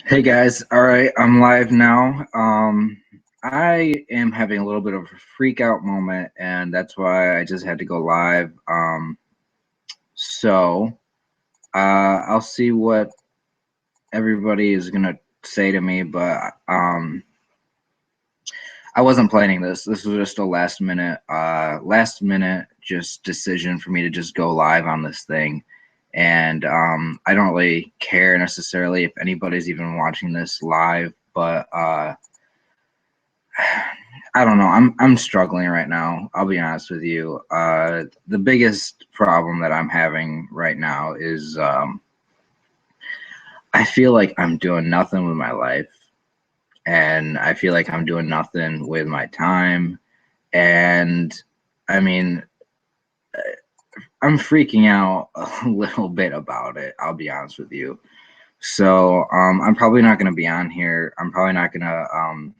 Hey guys, all right, I'm live now. I am having a little bit of a freak out moment, and that's why I just had to go live. So I'll see what everybody is gonna say to me, but I wasn't planning this. This was just a last minute just decision for me to just go live on this thing. And I don't really care necessarily if anybody's even watching this live, but I don't know. I'm struggling right now. I'll be honest with you. The biggest problem that I'm having right now is I feel like I'm doing nothing with my life, and I feel like I'm doing nothing with my time. And I mean, I'm freaking out a little bit about it. I'll be honest with you. So I'm probably not going to be on here. I'm probably not going to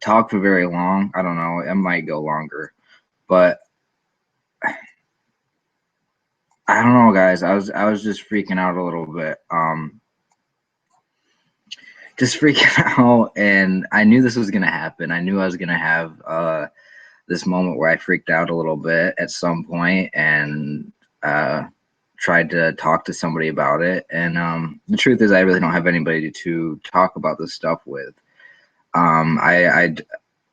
talk for very long. I don't know. It might go longer, but I don't know, guys. I was just freaking out a little bit. Just freaking out, and I knew this was gonna happen. I knew I was gonna have this moment where I freaked out a little bit at some point, and uh, tried to talk to somebody about it. And the truth is, I really don't have anybody to talk about this stuff with. Um, I,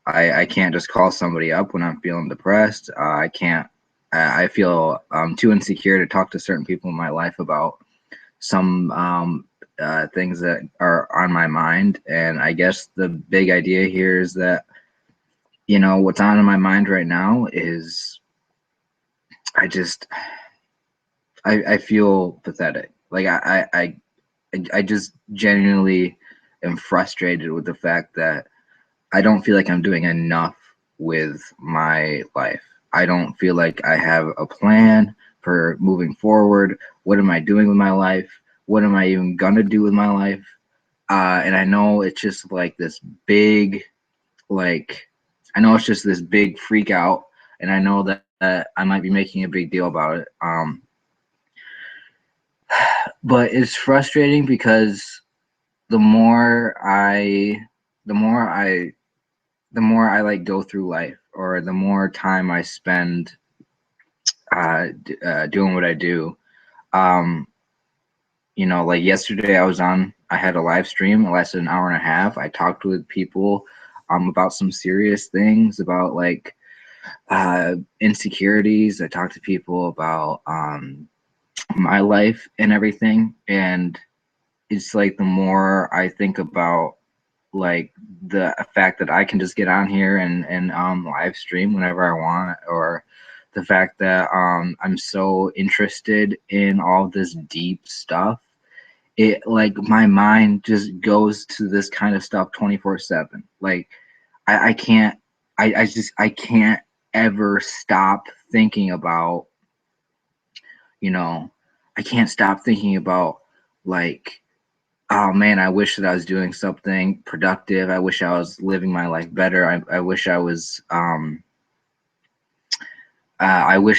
I I can't just call somebody up when I'm feeling depressed. I can't. I feel too insecure to talk to certain people in my life about some things that are on my mind. And I guess the big idea here is that what's on my mind right now is I just I feel pathetic. Like I just genuinely am frustrated with the fact that I don't feel like I'm doing enough with my life. I don't feel like I have a plan for moving forward. What am I doing with my life? What am I even gonna do with my life? And I know it's just like this big, like, I know it's just this big freak out, and I know that I might be making a big deal about it. But it's frustrating because the more I, the more I the more I like go through life, or the more time I spend doing what I do. Um, like yesterday, I had a live stream. It lasted an hour and a half. I talked with people about some serious things, about like insecurities. I talked to people about my life and everything. And it's like the more I think about like the fact that I can just get on here and live stream whenever I want, or the fact that I'm so interested in all this deep stuff. It like my mind just goes to this kind of stuff 24/7. Like I can't I can't ever stop thinking about, you know, I can't stop thinking about like, oh man, I wish that I was doing something productive. I wish I was living my life better. I wish I wish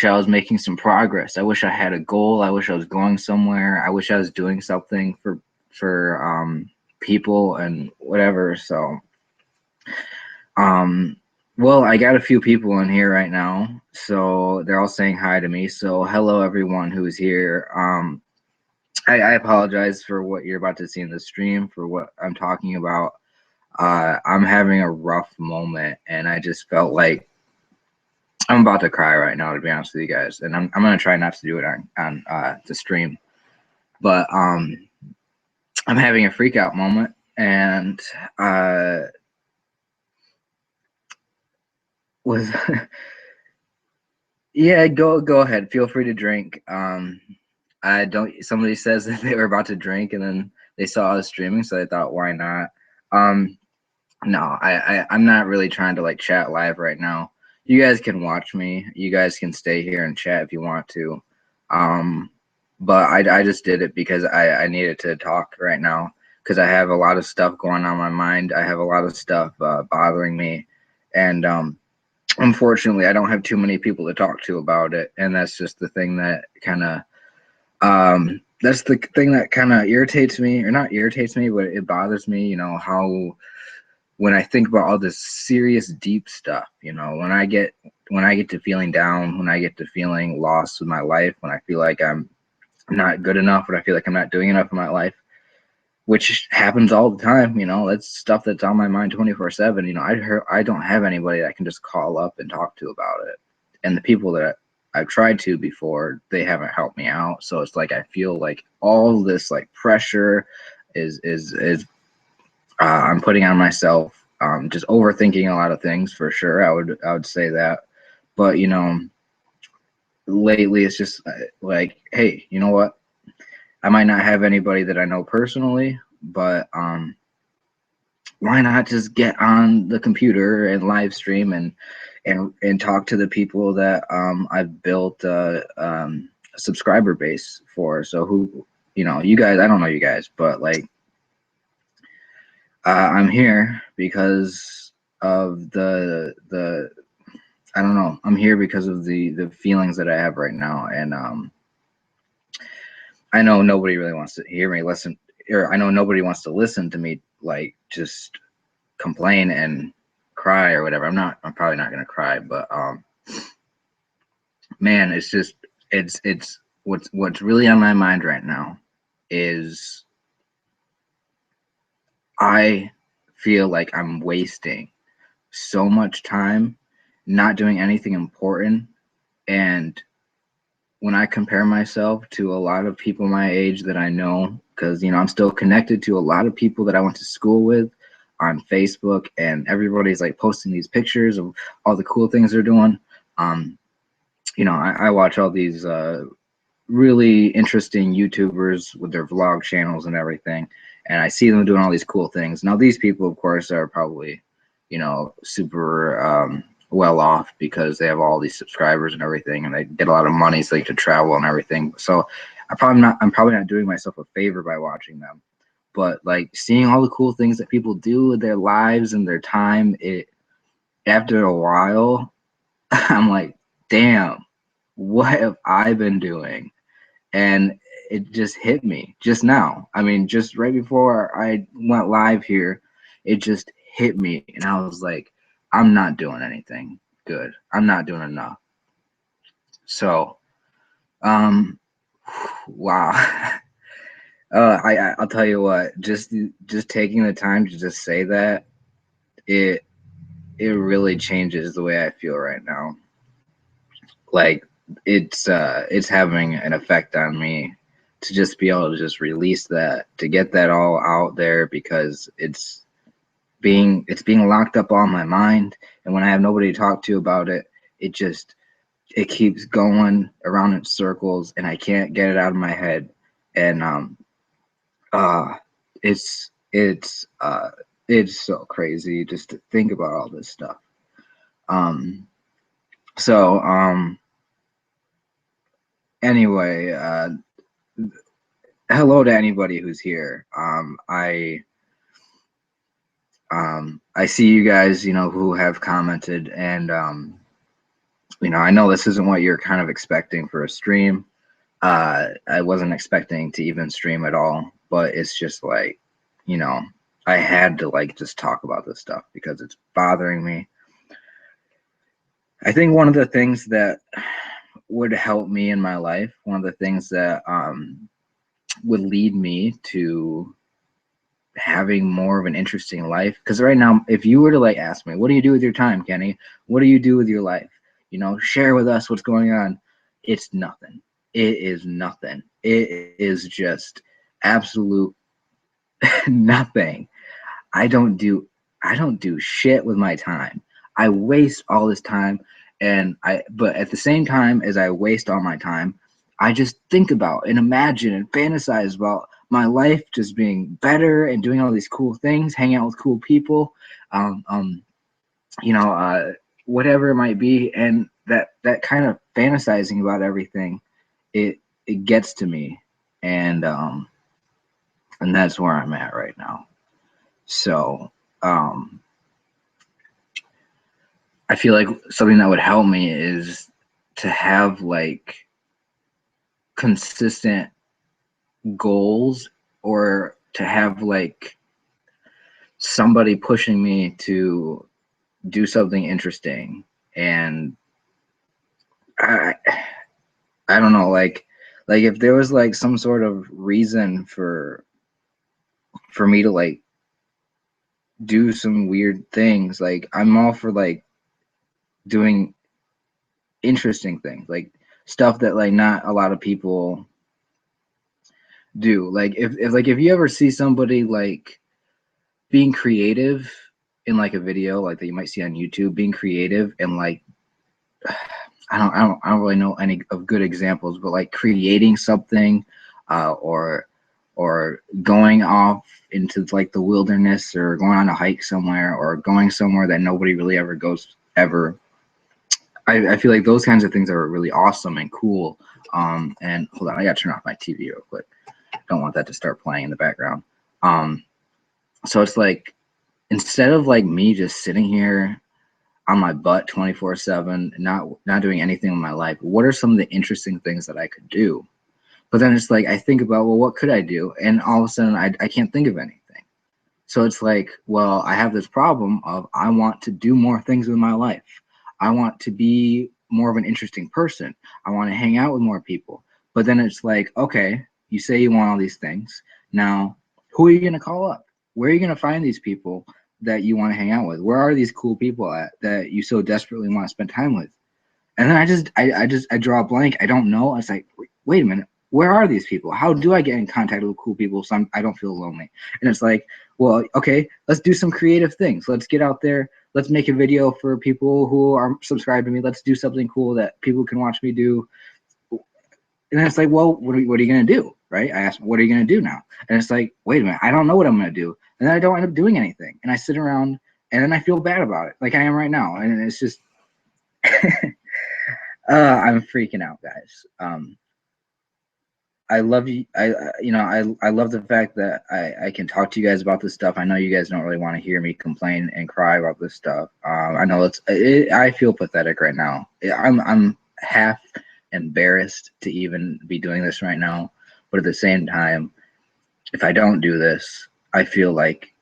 I was making some progress. I wish I had a goal. I wish I was going somewhere. I wish I was doing something for people and whatever. So um well, I got a few people in here right now. So they're all saying hi to me. So hello everyone who's here. I apologize for what you're about to see in the stream, for what I'm talking about. I'm having a rough moment, and I just felt like I'm about to cry right now, to be honest with you guys. And I'm gonna try not to do it on the stream, but I'm having a freak out moment, and was yeah, go ahead, feel free to drink. I don't. Somebody says that they were about to drink, and then they saw us streaming, so they thought, why not? Um, No, I'm not really trying to like chat live right now. You guys can watch me. You guys can stay here and chat if you want to. Um, but I just did it because I needed to talk right now, because I have a lot of stuff going on in my mind. I have a lot of stuff bothering me, and unfortunately, I don't have too many people to talk to about it. And that's just the thing that kind of that's the thing that kind of irritates me, or not irritates me, but it bothers me. How when I think about all this serious, deep stuff, when I get to feeling down, when I get to feeling lost with my life, when I feel like I'm not good enough, when I feel like I'm not doing enough in my life, which happens all the time. That's stuff that's on my mind 24/7. I don't have anybody that I can just call up and talk to about it. And the people that I've tried to before, they haven't helped me out. So it's like I feel like all this like pressure is I'm putting on myself. Just overthinking a lot of things for sure. I would say that. But lately it's just like, hey, you know what? I might not have anybody that I know personally, but why not just get on the computer and live stream and talk to the people that I've built a subscriber base for. So who, you guys, I don't know you guys, but like I'm here because of the I don't know. I'm here because of the feelings that I have right now, and I know nobody really wants to hear me listen, or I know nobody wants to listen to me like just complain and cry or whatever. I'm probably not gonna cry, but man, it's just it's what's really on my mind right now is I feel like I'm wasting so much time not doing anything important. And when I compare myself to a lot of people my age that I know, because I'm still connected to a lot of people that I went to school with on Facebook, and everybody's like posting these pictures of all the cool things they're doing. Um, I watch all these really interesting YouTubers with their vlog channels and everything, and I see them doing all these cool things. Now, these people, of course, are probably, super well off because they have all these subscribers and everything, and they get a lot of money so they can travel and everything. So I'm probably not doing myself a favor by watching them. But like seeing all the cool things that people do with their lives and their time, it after a while, I'm like, damn, what have I been doing? And it just hit me just now. I mean, just right before I went live here, it just hit me, and I was like, I'm not doing anything good. I'm not doing enough. So, um, wow. I'll tell you what. Just taking the time to just say that, it it really changes the way I feel right now. Like it's having an effect on me to just be able to just release that, to get that all out there, because it's being locked up on my mind, and when I have nobody to talk to about it, it keeps going around in circles, and I can't get it out of my head. And uh it's it's so crazy just to think about all this stuff. um so anyway, hello to anybody who's here. I see you guys, who have commented, and I know this isn't what you're kind of expecting for a stream. I wasn't expecting to even stream at all, but it's just like, you know, I had to like just talk about this stuff because it's bothering me. I think one of the things that would help me in my life, one of the things that would lead me to having more of an interesting life, because right now, if you were to like ask me, what do you do with your time, Kenny? What do you do with your life? Share with us what's going on. It's nothing. It is nothing. It is just absolute nothing. I don't do shit with my time. I waste all this time, but at the same time as I waste all my time, I just think about and imagine and fantasize about my life just being better and doing all these cool things, hanging out with cool people, um, um, you know, uh, whatever it might be, and that kind of fantasizing about everything, it it gets to me, and and that's where I'm at right now. So um, I feel like something that would help me is to have like consistent goals or to have like somebody pushing me to do something interesting. And I I don't know, like if there was like some sort of reason for me to like do some weird things, like I'm all for like doing interesting things, like stuff that like not a lot of people do. Like if you ever see somebody like being creative in like a video like that you might see on YouTube, being creative and like I don't really know any of good examples, but like creating something, or going off into like the wilderness or going on a hike somewhere or going somewhere that nobody really ever goes ever. I feel like those kinds of things are really awesome and cool. And hold on, I gotta turn off my TV real quick. Don't want that to start playing in the background. Um, so it's like instead of like me just sitting here on my butt 24/7, not doing anything with my life, what are some of the interesting things that I could do? But then it's like I think about, well, what could I do? And all of a sudden I can't think of anything. So it's like, well, I have this problem of I want to do more things with my life. I want to be more of an interesting person. I want to hang out with more people. But then it's like, okay, you say you want all these things. Now, who are you going to call up? Where are you going to find these people that you want to hang out with? Where are these cool people at that you so desperately want to spend time with? And then I draw a blank. I don't know. It's like, wait a minute. Where are these people? How do I get in contact with cool people so I don't feel lonely? And it's like, well, okay, let's do some creative things. Let's get out there. Let's make a video for people who are subscribed to me. Let's do something cool that people can watch me do. And then it's like, well, what are you going to do? Right? I asked, what are you going to do now? And it's like, wait a minute, I don't know what I'm going to do. And then I don't end up doing anything. And I sit around and then I feel bad about it, like I am right now. And it's just, I'm freaking out, guys. I love you. I love the fact that I can talk to you guys about this stuff. I know you guys don't really want to hear me complain and cry about this stuff. I know I feel pathetic right now. I'm half embarrassed to even be doing this right now, but at the same time, if I don't do this, I feel like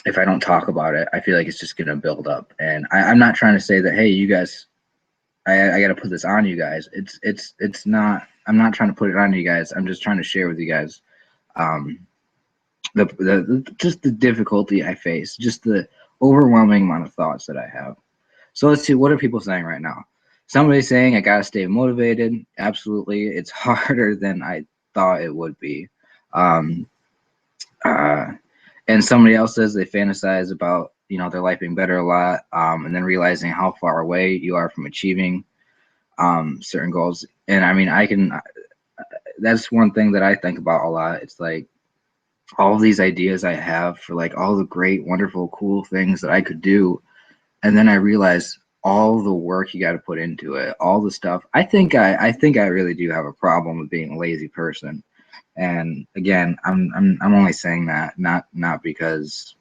if I don't talk about it, I feel like it's just gonna build up. And I'm not trying to say that, hey, you guys, I got to put this on you guys. It's not. I'm not trying to put it on you guys. I'm just trying to share with you guys, um, just the difficulty I face, just the overwhelming amount of thoughts that I have. So let's see. What are people saying right now? Somebody's saying I gotta stay motivated. Absolutely, it's harder than I thought it would be. Um, uh, and somebody else says they fantasize about their life being better a lot, and then realizing how far away you are from achieving certain goals. And I mean, that's one thing that I think about a lot. It's like all these ideas I have for like all the great, wonderful, cool things that I could do. And then I realize all the work you got to put into it, all the stuff. I think I really do have a problem with being a lazy person. And again, I'm only saying that not because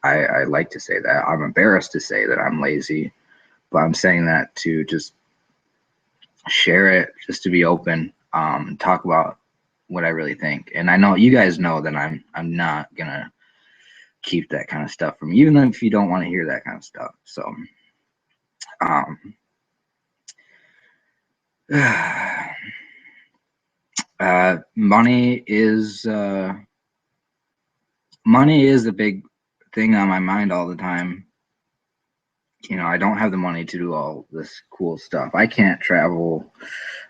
I like to say that. I'm embarrassed to say that I'm lazy, but I'm saying that to just share it, just to be open, talk about what I really think. And I know you guys know that I'm not gonna keep that kind of stuff from you, even if you don't want to hear that kind of stuff. So um money is a big thing on my mind all the time. I don't have the money to do all this cool stuff. I can't travel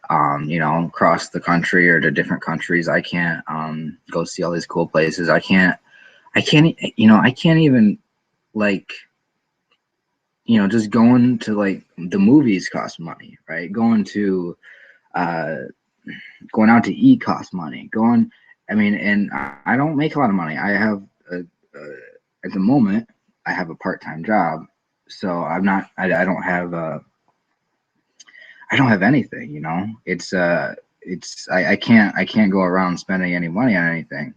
across the country or to different countries. I can't go see all these cool places. I can't even like, just going to like the movies cost money, right? Uh, going out to eat costs money. I mean, and I don't make a lot of money. At the moment, I have a part-time job, so I don't have anything, I can't go around spending any money on anything.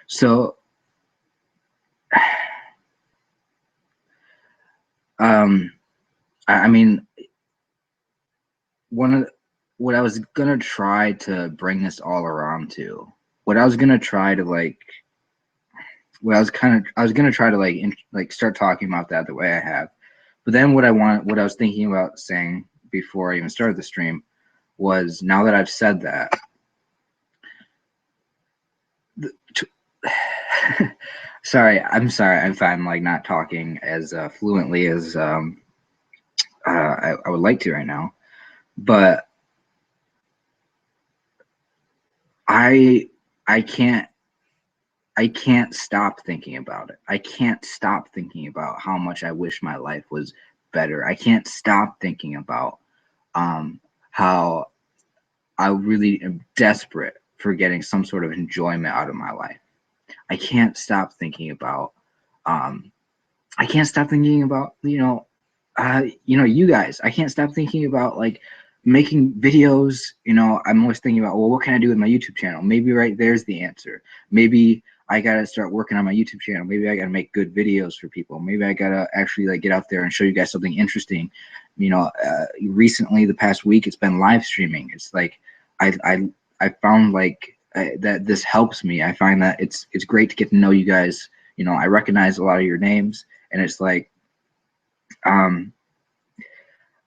So, um, I mean, one of what I was gonna try to bring this all around to, what I was gonna try to like, I was gonna try to like start talking about that the way I have, but then what I was thinking about saying before I even started the stream was, now that I've said that, sorry if I'm like not talking as fluently as I would like to right now, but I I can't I can't stop thinking about it. I can't stop thinking about how much I wish my life was better. I can't stop thinking about how I really am desperate for getting some sort of enjoyment out of my life. I can't stop thinking about um, I can't stop thinking about, you guys. I can't stop thinking about like making videos. I'm always thinking about, well, what can I do with my YouTube channel? Maybe right there's the answer. Maybe I gotta start working on my YouTube channel. Maybe I gotta make good videos for people. Maybe I gotta actually like get out there and show you guys something interesting. Recently, the past week, it's been live streaming. It's like I found like that this helps me. I find that it's great to get to know you guys. I recognize a lot of your names, and it's like um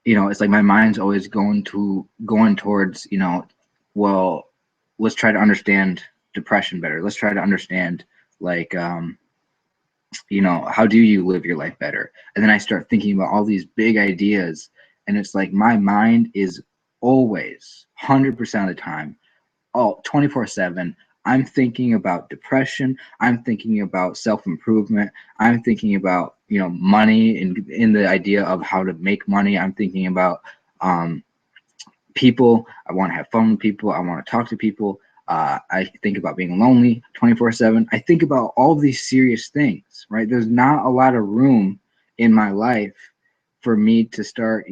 it's like my mind's always going towards, well, let's try to understand depression better. Let's try to understand, like, how do you live your life better? And then I start thinking about all these big ideas, and it's like my mind is always 100% of the time, 24/7, I'm thinking about depression. I'm thinking about self-improvement. I'm thinking about, money, and in the idea of how to make money. I'm thinking about um, people. I want to have fun with people. I want to talk to people. I think about being lonely 24/7. I think about all these serious things, right? There's not a lot of room in my life for me to start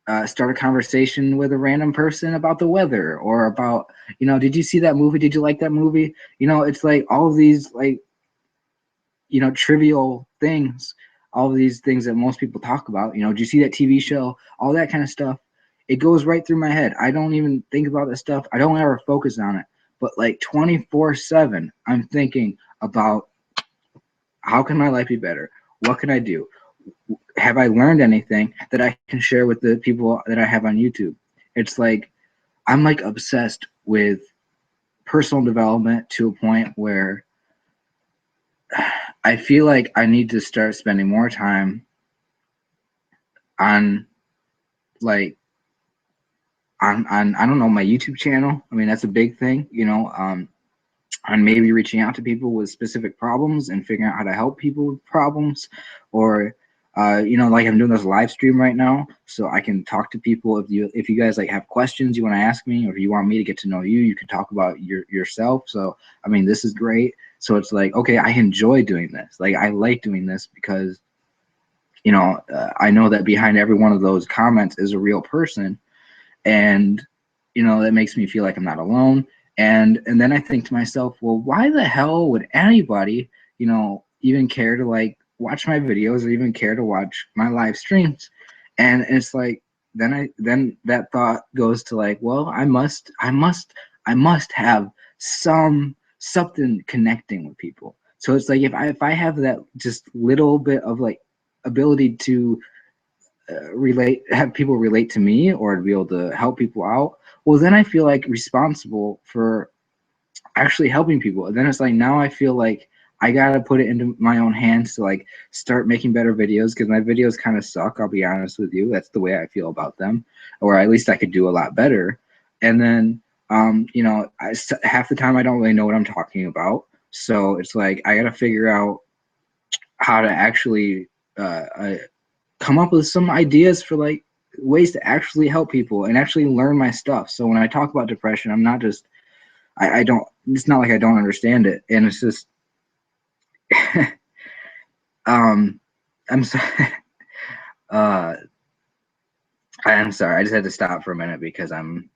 a conversation with a random person about the weather, or about, did you see that movie? Did you like that movie? It's like all of these, like, trivial things, all of these things that most people talk about. Did you see that TV show? All that kind of stuff. It goes right through my head. I don't even think about this stuff. I don't ever focus on it. But like 24/7, I'm thinking about, how can my life be better? What can I do? Have I learned anything that I can share with the people that I have on YouTube? It's like I'm like obsessed with personal development to a point where I feel like I need to start spending more time on, like, on I don't know, my YouTube channel. I mean, that's a big thing, on maybe reaching out to people with specific problems and figuring out how to help people with problems, or like I'm doing this live stream right now, so I can talk to people. If you guys like have questions you want to ask me, or if you want me to get to know you, you can talk about yourself. So I mean, this is great. So it's like, okay, I enjoy doing this. Like, I like doing this because I know that behind every one of those comments is a real person, and that makes me feel like I'm not alone. And then I think to myself, well, why the hell would anybody, even care to like watch my videos, or even care to watch my live streams? And it's like, then that thought goes to like, well, I must have something connecting with people. So it's like, if I have that just little bit of like ability to have people relate to me, or to be able to help people out, well, then I feel like responsible for actually helping people. And then it's like, now I feel like I gotta put it into my own hands to like start making better videos, because my videos kind of suck, I'll be honest with you. That's the way I feel about them. Or at least I could do a lot better. And then half the time I don't really know what I'm talking about, so it's like I gotta figure out how to actually come up with some ideas for like ways to actually help people and actually learn my stuff. So when I talk about depression, I'm not just, I don't, it's not like I don't understand it. And it's just, um, I'm sorry. uh, I'm sorry. I just had to stop for a minute because I'm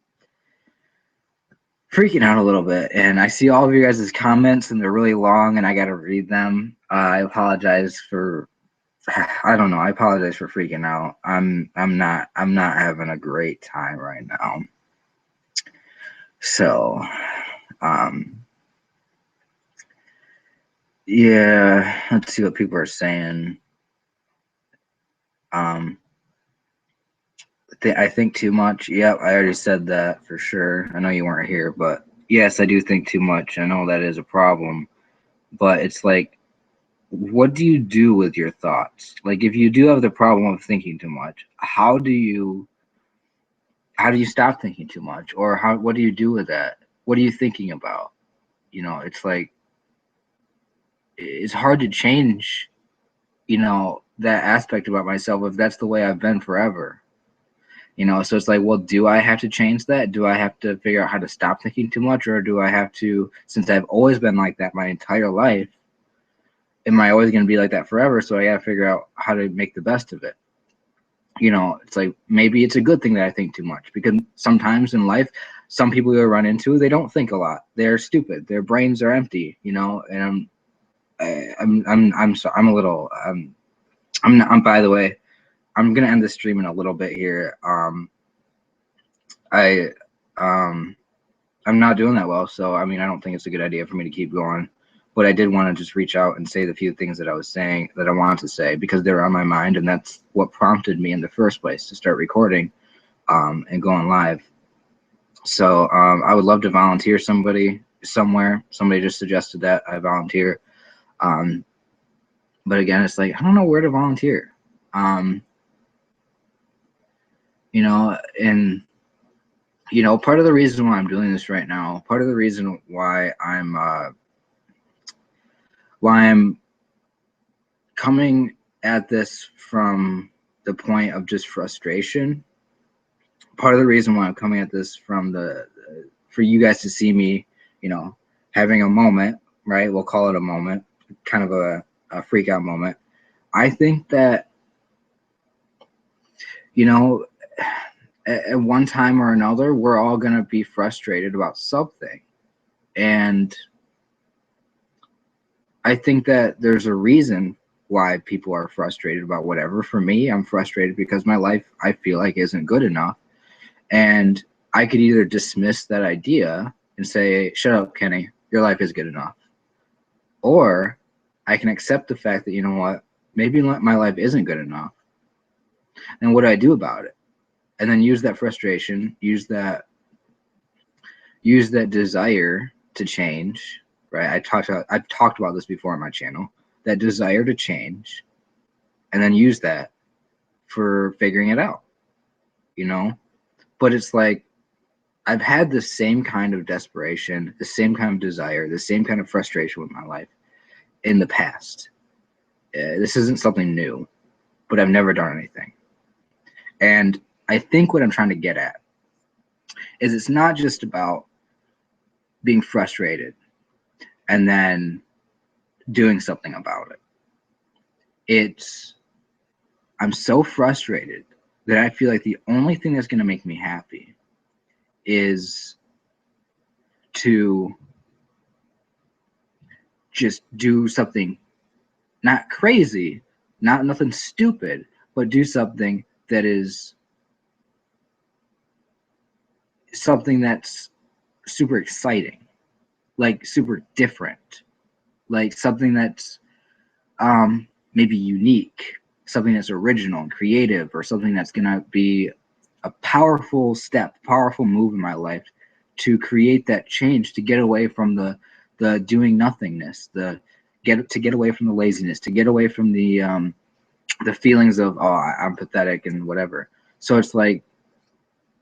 freaking out a little bit. And I see all of you guys' comments, and they're really long, and I got to read them. I apologize for I don't know. I apologize for freaking out. I'm not having a great time right now. So, um, yeah, let's see what people are saying. Um, I think too much. Yep, I already said that for sure. I know you weren't here, but yes, I do think too much. I know that is a problem, but it's like, what do you do with your thoughts? Like, if you do have the problem of thinking too much, how do you stop thinking too much, or what do you do with that? What are you thinking about? It's like it's hard to change, that aspect about myself if that's the way I've been forever. So it's like, well, do I have to change that? Do I have to figure out how to stop thinking too much, or do I have to, since I've always been like that my entire life, am I always going to be like that forever? So I got to figure out how to make the best of it. It's like, maybe it's a good thing that I think too much, because sometimes in life, some people you run into, they don't think a lot. They're stupid. Their brains are empty, and I'm a little, I'm not, by the way, I'm going to end the stream in a little bit here. I, um, I'm not doing that well, so I mean, I don't think it's a good idea for me to keep going. But I did want to just reach out and say the few things that I was saying that I wanted to say, because they were on my mind, and that's what prompted me in the first place to start recording, and going live. So I would love to volunteer somebody somewhere. Somebody just suggested that I volunteer. Um, but again, it's like, I don't know where to volunteer. Um, and part of the reason why I'm doing this right now, part of the reason why I'm coming at this from the point of just frustration. Part of the reason why I'm coming at this from for you guys to see me, having a moment, right? We'll call it a moment, kind of a freak out moment. I think that, you know, at one time or another, we're all going to be frustrated about something. And I think that there's a reason why people are frustrated about whatever. For me, I'm frustrated because my life, I feel like, isn't good enough. And I could either dismiss that idea and say, shut up, Kenny, your life is good enough. Or I can accept the fact that, you know what, maybe my life isn't good enough. And what do I do about it? And then use that frustration, use that desire to change, right? I've talked about this before on my channel, that desire to change, and then use that for figuring it out, But it's like, I've had the same kind of desperation, the same kind of desire, the same kind of frustration with my life in the past. This isn't something new, but I've never done anything. And I think what I'm trying to get at is, it's not just about being frustrated and then doing something about it. I'm so frustrated that I feel like the only thing that's going to make me happy is to just do something not crazy, not nothing stupid, but do something that is something that's super exciting, like super different, like something that's maybe unique, something that's original and creative, or something that's gonna be a powerful step, powerful move in my life to create that change, to get away from the doing nothingness, to get away from the laziness, to get away from the feelings of, oh, I'm pathetic and whatever. So it's like,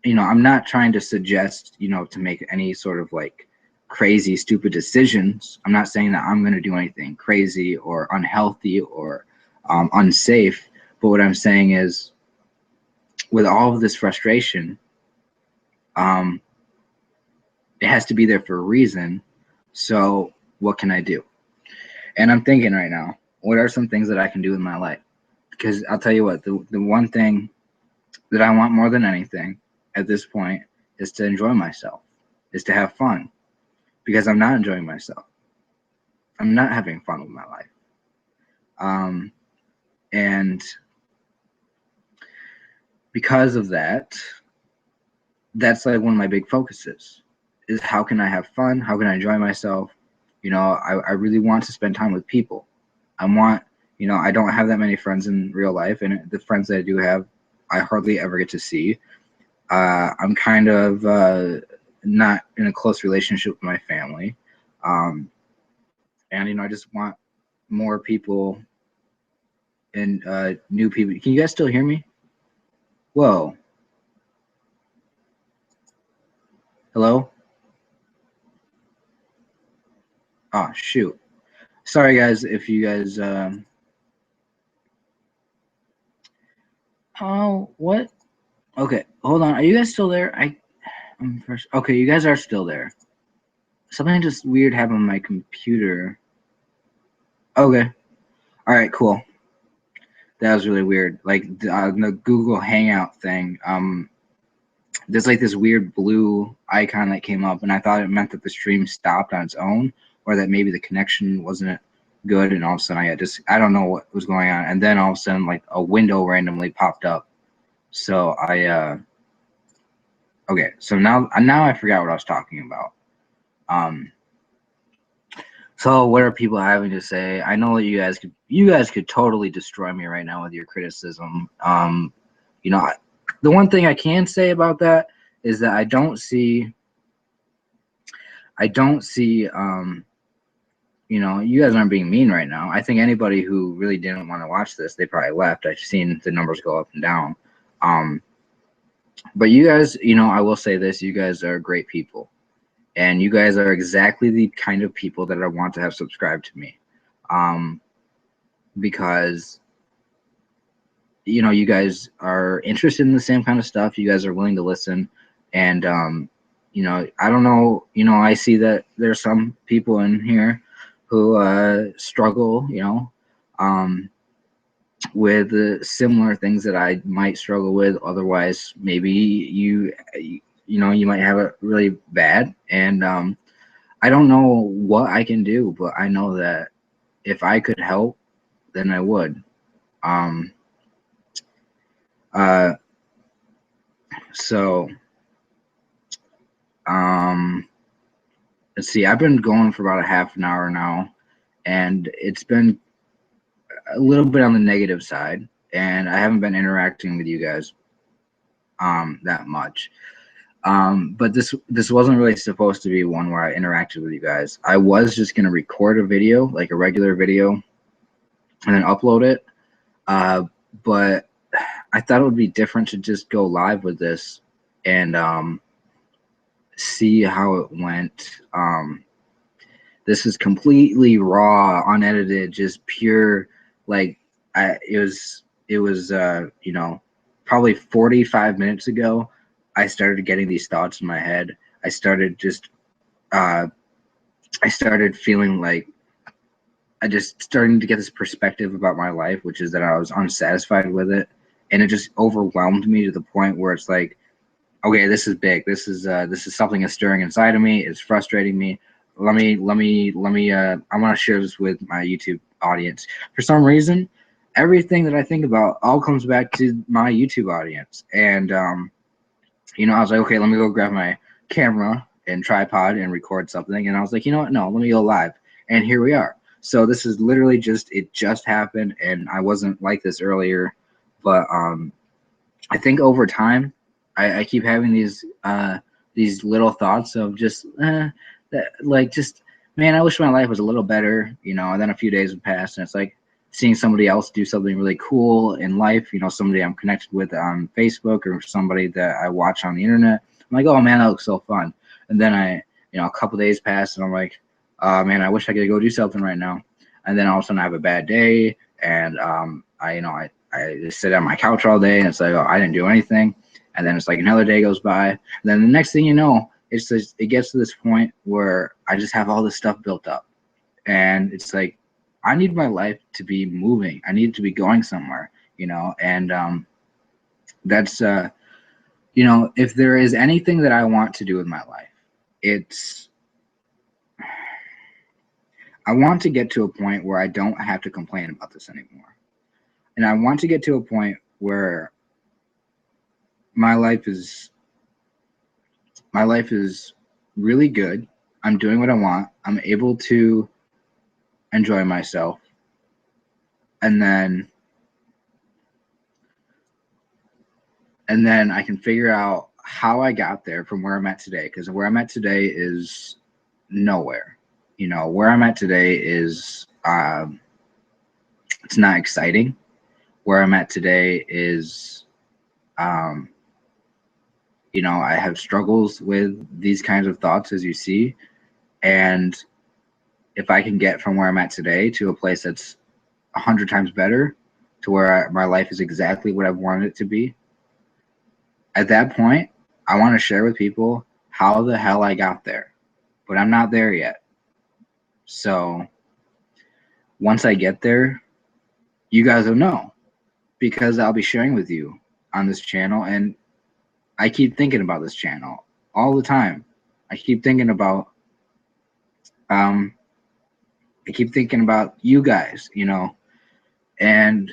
I'm not trying to suggest, to make any sort of like crazy, stupid decisions. I'm not saying that I'm going to do anything crazy or unhealthy or unsafe. But what I'm saying is, with all of this frustration, it has to be there for a reason. So what can I do? And I'm thinking right now, what are some things that I can do in my life? Because I'll tell you what, the one thing that I want more than anything at this point is to enjoy myself, is to have fun, because I'm not enjoying myself. I'm not having fun with my life. And because of that, that's like one of my big focuses is how can I have fun? How can I enjoy myself? You know, I really want to spend time with people. I want, you know, I don't have that many friends in real life, and the friends that I do have, I hardly ever get to see. I'm kind of not in a close relationship with my family. Um, and, you know, I just want more people and new people. Can you guys still hear me? Whoa. Hello? Oh, shoot. Sorry, guys, if you guys. Oh, what? Okay, hold on. Are you guys still there? I'm first. Okay, you guys are still there. Something just weird happened on my computer. Okay. All right, cool. That was really weird. Like the Google Hangout thing. There's like this weird blue icon that came up, and I thought it meant that the stream stopped on its own, or that maybe the connection wasn't good, and all of a sudden I don't know what was going on, and then all of a sudden like a window randomly popped up. So okay, so now I forgot what I was talking about. Um, so what are people having to say? I know that you guys could totally destroy me right now with your criticism. You know, the one thing I can say about that is that I don't see you know, you guys aren't being mean right now. I think anybody who really didn't want to watch this, they probably left. I've seen the numbers go up and down. Um, but you guys, you know, I will say this, you guys are great people. And you guys are exactly the kind of people that I want to have subscribed to me. Um, because you know, you guys are interested in the same kind of stuff. You guys are willing to listen. And you know, I don't know, you know, I see that there's some people in here who struggle, you know, um, with similar things that I might struggle with. Otherwise, maybe you know, you might have it really bad. And I don't know what I can do, but I know that if I could help, then I would. Um, uh, so um, let's see. I've been going for about a half an hour now, and it's been a little bit on the negative side, and I haven't been interacting with you guys that much. But this wasn't really supposed to be one where I interacted with you guys. I was just gonna record a video, like a regular video, and then upload it. Uh, but I thought it would be different to just go live with this and see how it went. This is completely raw, unedited, just pure. Like it was you know, probably 45 minutes ago. I started getting these thoughts in my head. I started just uh, I started feeling like I just starting to get this perspective about my life, which is that I was unsatisfied with it, and it just overwhelmed me to the point where it's like, okay, this is big. This is something that's stirring inside of me. It's frustrating me. Let me. I want to share this with my YouTube audience. For some reason, everything that I think about all comes back to my YouTube audience, and you know, I was like, okay, let me go grab my camera and tripod and record something. And I was like, you know what? No, let me go live. And here we are. So this is literally it just happened. And I wasn't like this earlier, but I think over time, I keep having these little thoughts of just, that, like, just, man, I wish my life was a little better, you know, and then a few days would pass. And it's like, seeing somebody else do something really cool in life, you know, somebody I'm connected with on Facebook or somebody that I watch on the internet. I'm like, oh man, that looks so fun. And then you know, a couple days pass and I'm like, oh man, I wish I could go do something right now. And then all of a sudden I have a bad day and you know, I just sit on my couch all day and it's like, oh, I didn't do anything. And then it's like another day goes by. And then the next thing you know, it gets to this point where I just have all this stuff built up. And it's like, I need my life to be moving. I need to be going somewhere, you know, and that's you know, if there is anything that I want to do with my life, it's I want to get to a point where I don't have to complain about this anymore. And I want to get to a point where my life is really good. I'm doing what I want. I'm able to enjoy myself. And then I can figure out how I got there from where I'm at today. Because where I'm at today is nowhere. You know, where I'm at today is it's not exciting. Where I'm at today is you know, I have struggles with these kinds of thoughts, as you see. And if I can get from where I'm at today to a place that's 100 times better, to where my life is exactly what I've wanted it to be, at that point, I want to share with people how the hell I got there. But I'm not there yet. So once I get there, you guys will know, because I'll be sharing with you on this channel. And I keep thinking about this channel all the time. I keep thinking about you guys, you know. And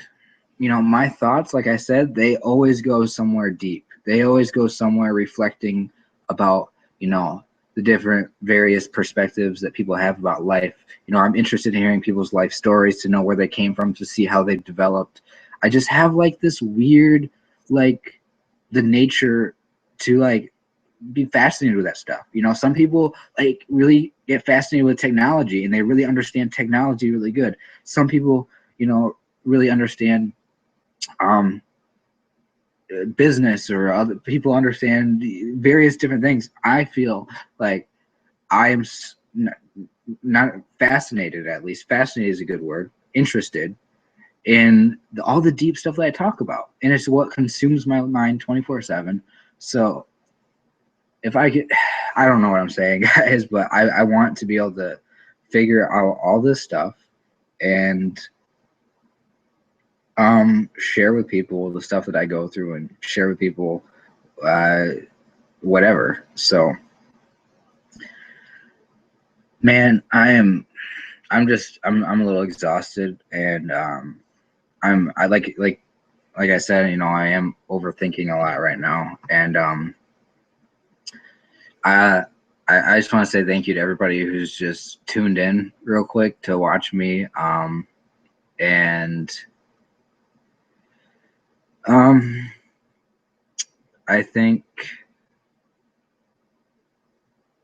you know, my thoughts, like I said, they always go somewhere deep. They always go somewhere reflecting about, you know, the different various perspectives that people have about life. You know, I'm interested in hearing people's life stories, to know where they came from, to see how they've developed. I just have like this weird, like, the nature to like be fascinated with that stuff. You know, some people like really get fascinated with technology and they really understand technology really good. Some people, you know, really understand business, or other people understand various different things. I feel like I am not fascinated, at least fascinated is a good word, interested in all the deep stuff that I talk about, and it's what consumes my mind 24/7. So if I could, I don't know what I'm saying, guys, but I want to be able to figure out all this stuff and share with people the stuff that I go through, and share with people whatever. So man, I'm a little exhausted, and I like I said, you know, I am overthinking a lot right now. And I just want to say thank you to everybody who's just tuned in real quick to watch me. And I think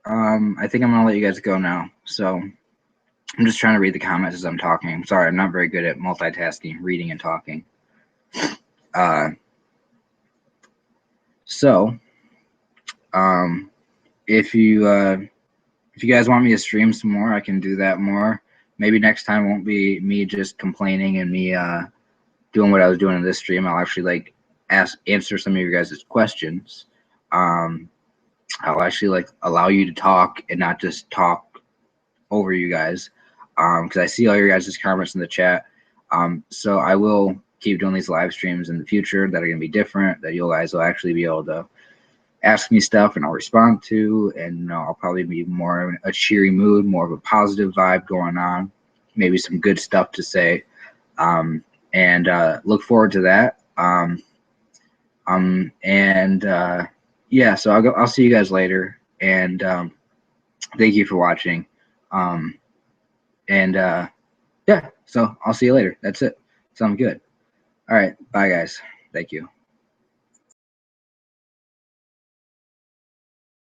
I think I'm gonna let you guys go now. So I'm just trying to read the comments as I'm talking. I'm sorry, I'm not very good at multitasking, reading and talking. So if you guys want me to stream some more, I can do that more. Maybe next time won't be me just complaining and me doing what I was doing in this stream. I'll actually like answer some of your guys' questions. I'll actually like allow you to talk and not just talk over you guys, because I see all your guys' comments in the chat. So I will keep doing these live streams in the future that are going to be different, that you guys will actually be able to ask me stuff and I'll respond to, and you know, I'll probably be more in a cheery mood, more of a positive vibe going on, maybe some good stuff to say, and look forward to that. Yeah, so I'll see you guys later, and thank you for watching. Yeah, so I'll see you later. That's it. Sounds good. All right, bye guys. Thank you.